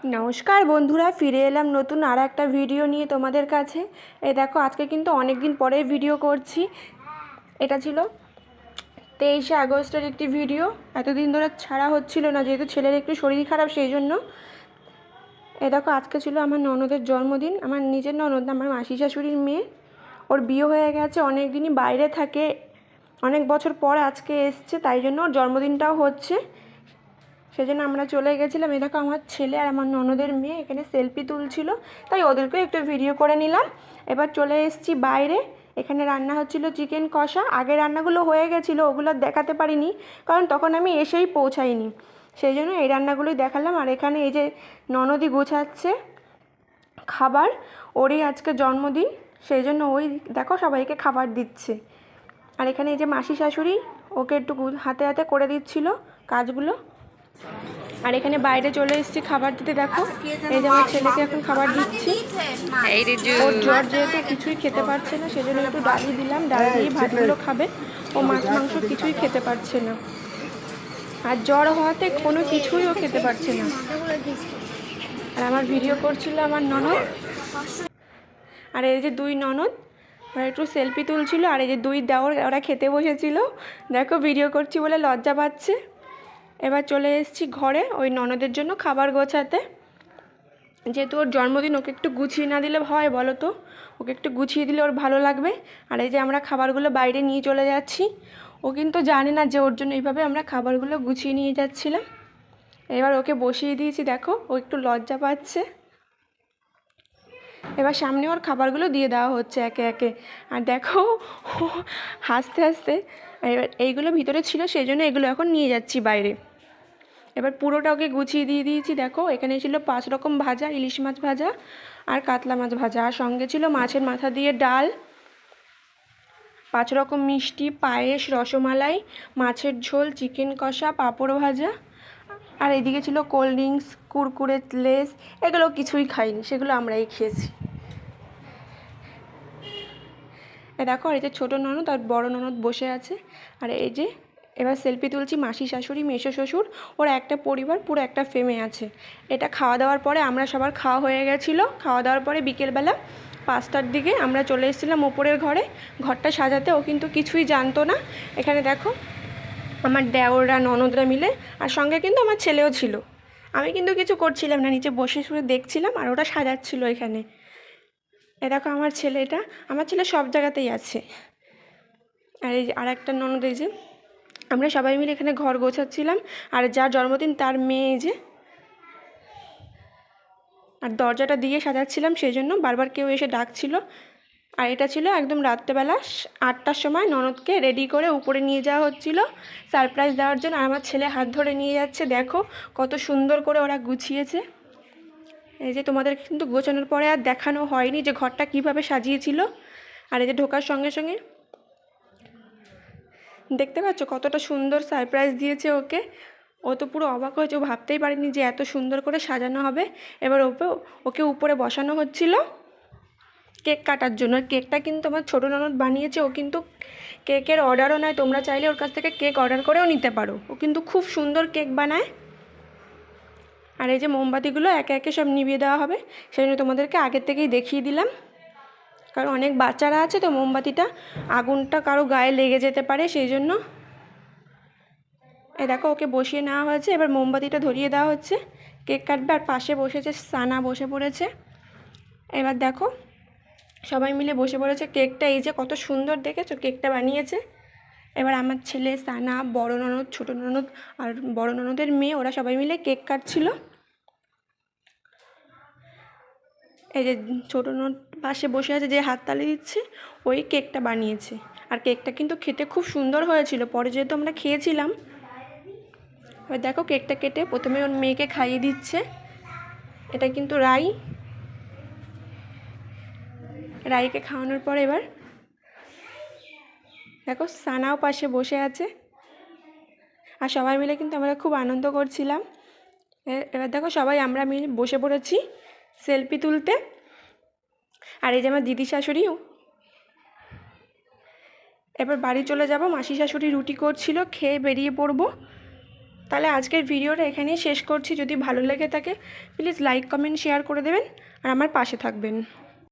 নমস্কার বন্ধুরা, ফিরে এলাম নতুন আর একটা ভিডিও নিয়ে তোমাদের কাছে। এই দেখো, আজকে কিন্তু অনেক দিন পরে ভিডিও করছি। এটা ছিল 23শে আগস্টের একটি ভিডিও। এতদিন ধরে ছাড়া হচ্ছিল না, যেহেতু ছেলের একটু শরীর খারাপ, সেই জন্য। এই দেখো, আজকে ছিল আমার ননদের জন্মদিন। আমার নিজের ননদ, আমার মাসি শাশুড়ির মেয়ে। ওর বিয়ে হয়ে গেছে, অনেক দিনই বাইরে থাকে, অনেক বছর পর আজকে এসছে, তাই জন্য ওর জন্মদিনটাও হচ্ছে। সেজন্য আমরা চলে গেছিলাম। এই দেখো, আমার ছেলে আর আমার ননদের মেয়ে এখানে সেলফি তুলছিল, তাই ওদেরকেও একটু ভিডিও করে নিলাম। এবার চলে এসেছি বাইরে। এখানে রান্না হচ্ছিল চিকেন কষা। আগে রান্নাগুলো হয়ে গেছিলো, ওগুলো দেখাতে পারিনি, কারণ তখন আমি এসেই পৌঁছাইনি। সেই জন্য এই রান্নাগুলোই দেখালাম। আর এখানে এই যে ননদি গোছাচ্ছে খাবার, ওরই আজকে জন্মদিন, সেই জন্য ওই দেখো সবাইকে খাবার দিচ্ছে। আর এখানে এই যে মাসি শাশুড়ি ওকে একটু হাতে হাতে করে দিচ্ছিল কাজগুলো। আর এখানে বাইরে চলে এসেছি খাবার দিতে। দেখো, এই যে আমার ছেলেকে এখন খাবার দিচ্ছি। ওর জ্বর, যেহেতু কিছুই খেতে পারছে না, সেজন্য একটু ডালি দিলাম, ডাল দিয়ে ভাতগুলো খাবে। ও মাছ মাংস কিছুই খেতে পারছে না, আর জ্বর হওয়াতে কোনো কিছুই ও খেতে পারছে না। আর আমার ভিডিও করছিল আমার ননদ। আর এই যে দুই ননদ ওরা একটু সেলফি তুলছিল। আর এই যে দুই দেওর, ওরা খেতে বসেছিল। দেখো, ভিডিও করছি বলে লজ্জা পাচ্ছে। এবার চলে এসেছি ঘরে ওই ননদের জন্য খাবার গোছাতে। যেহেতু ওর জন্মদিন, ওকে একটু গুছিয়ে না দিলে হয় বলো তো? ওকে একটু গুছিয়ে দিলে ওর ভালো লাগবে। আর এই যে আমরা খাবারগুলো বাইরে নিয়ে চলে যাচ্ছি। ও কিন্তু জানে না যে ওর জন্য এইভাবে আমরা খাবারগুলো গুছিয়ে নিয়ে যাচ্ছিলাম। এবার ওকে বসিয়ে দিয়েছি। দেখো, ও একটু লজ্জা পাচ্ছে। এবার সামনে ওর খাবারগুলো দিয়ে দেওয়া হচ্ছে একে একে। আর দেখো, হাসতে হাসতে, এবার এইগুলো ভিতরে ছিল, সেই জন্য এগুলো এখন নিয়ে যাচ্ছি বাইরে। এবার পুরোটা ওকে গুছিয়ে দিয়ে দিয়েছি। দেখো, এখানে ছিল 5 রকম ভাজা, ইলিশ মাছ ভাজা আর কাতলা মাছ ভাজা, আর সঙ্গে ছিল মাছের মাথা দিয়ে ডাল, 5 রকম মিষ্টি, পায়েস, রসমালাই, মাছের ঝোল, চিকেন কষা, পাঁপড় ভাজা। আর এদিকে ছিল কোল্ড ড্রিঙ্কস, কুরকুরে, লেস। এগুলো কিছুই খাইনি, সেগুলো আমরাই খেয়েছি। দেখো, আর এই যে ছোটো ননদ আর বড় ননদ বসে আছে। আর এই যে এবার সেলফি তুলছি মাসি শাশুড়ি, মেসো শ্বশুর, ওরা একটা পরিবার, পুরো একটা ফেমে আছে। এটা খাওয়া দাওয়ার পরে, আমরা সবার খাওয়া হয়ে গেছিলো। খাওয়া দাওয়ার পরে বিকেলবেলা 5টার দিকে আমরা চলে এসেছিলাম ওপরের ঘরে, ঘরটা সাজাতে। ও কিন্তু কিছুই জানতো না। এখানে দেখো, আমার দেওররা, ননদরা মিলে, আর সঙ্গে কিন্তু আমার ছেলেও ছিল। আমি কিন্তু কিছু করছিলাম না, নিচে বসে শুয়ে দেখছিলাম, আর ওটা সাজাচ্ছিল এখানে। দেখো, আমার ছেলেটা, আমার ছেলে সব জায়গাতেই আছে। আর এই যে আর একটা ননদ, এই যে আমরা সবাই মিলে এখানে ঘর গোছাচ্ছিলাম। আর যার জন্মদিন তার মেয়ে, এই যে, আর দরজাটা দিয়ে সাজাচ্ছিলাম, সেই জন্য বারবার কেউ এসে ডাকছিল। আর এটা ছিল একদম রাত্রেবেলা 8টার সময় ননদকে রেডি করে উপরে নিয়ে যাওয়া হচ্ছিলো সারপ্রাইজ দেওয়ার জন্য। আর আমার ছেলে হাত ধরে নিয়ে যাচ্ছে। দেখো কত সুন্দর করে ওরা গুছিয়েছে। এই যে তোমাদের কিন্তু গোছানোর পরে আর দেখানো হয়নি যে ঘরটা কিভাবে সাজিয়েছিল। আর এই যে ঢোকার সঙ্গে সঙ্গে দেখতে পাচ্ছ কতটা সুন্দর সারপ্রাইজ দিয়েছে ওকে। ও তো পুরো অবাক হয়েছে, ও ভাবতেই পারেনি যে এত সুন্দর করে সাজানো হবে। এবার ওকে উপরে বসানো হচ্ছিল কেক কাটার জন্য। কেকটা কিন্তু আমার ছোটো ননদ বানিয়েছে। ও কিন্তু কেকের অর্ডারও নেয়, তোমরা চাইলে ওর কাছ থেকে কেক অর্ডার করেও নিতে পারো। ও কিন্তু খুব সুন্দর কেক বানায়। আর এই যে মোমবাতিগুলো একে একে সব নিভিয়ে দেওয়া হবে, সেই জন্য তোমাদেরকে আগের থেকেই দেখিয়ে দিলাম, কারণ অনেক বাচ্চারা আছে তো, মোমবাতিটা আগুনটা কারো গায়ে লেগে যেতে পারে, সেই জন্য। দেখো, ওকে বসিয়ে নেওয়া হয়েছে। এবার মোমবাতিটা ধরিয়ে দেওয়া হচ্ছে, কেক কাটবে। আর পাশে বসেছে সানা, বসে পড়েছে। এবার দেখো, সবাই মিলে বসে পড়েছে। কেকটা এই যে কত সুন্দর দেখেছো, কেকটা বানিয়েছে। এবার আমার ছেলে, সানা, বড় ননদ, ছোটো ননদ আর বড় ননদের মেয়ে, ওরা সবাই মিলে কেক কাটছিল। এই যে ছোটো ননদ পাশে বসে আছে, যে হাততালি দিচ্ছে, ওই কেকটা বানিয়েছে। আর কেকটা কিন্তু খেতে খুব সুন্দর হয়েছিল। পরে যেহেতু আমরা খেয়েছিলাম। এবার দেখো, কেকটা কেটে প্রথমে ওর মেয়েকে খাইয়ে দিচ্ছে। এটা কিন্তু রাইকে খাওয়ানোর পর এবার দেখো সানাও পাশে বসে আছে। আর সবাই মিলে কিন্তু আমরা খুব আনন্দ করছিলাম। এবার দেখো, সবাই আমরা মিলে বসে পড়েছি সেলফি তুলতে। আর এই যে আমার দিদি শাশুড়িও। এবার বাড়ি চলে যাব। মাসি শাশুড়ি রুটি করছিল, খেয়ে বেরিয়ে পড়বো। তাহলে আজকের ভিডিওটা এখানেই শেষ করছি। যদি ভালো লেগে থাকে প্লিজ লাইক কমেন্ট শেয়ার করে দেবেন আর আমার পাশে থাকবেন।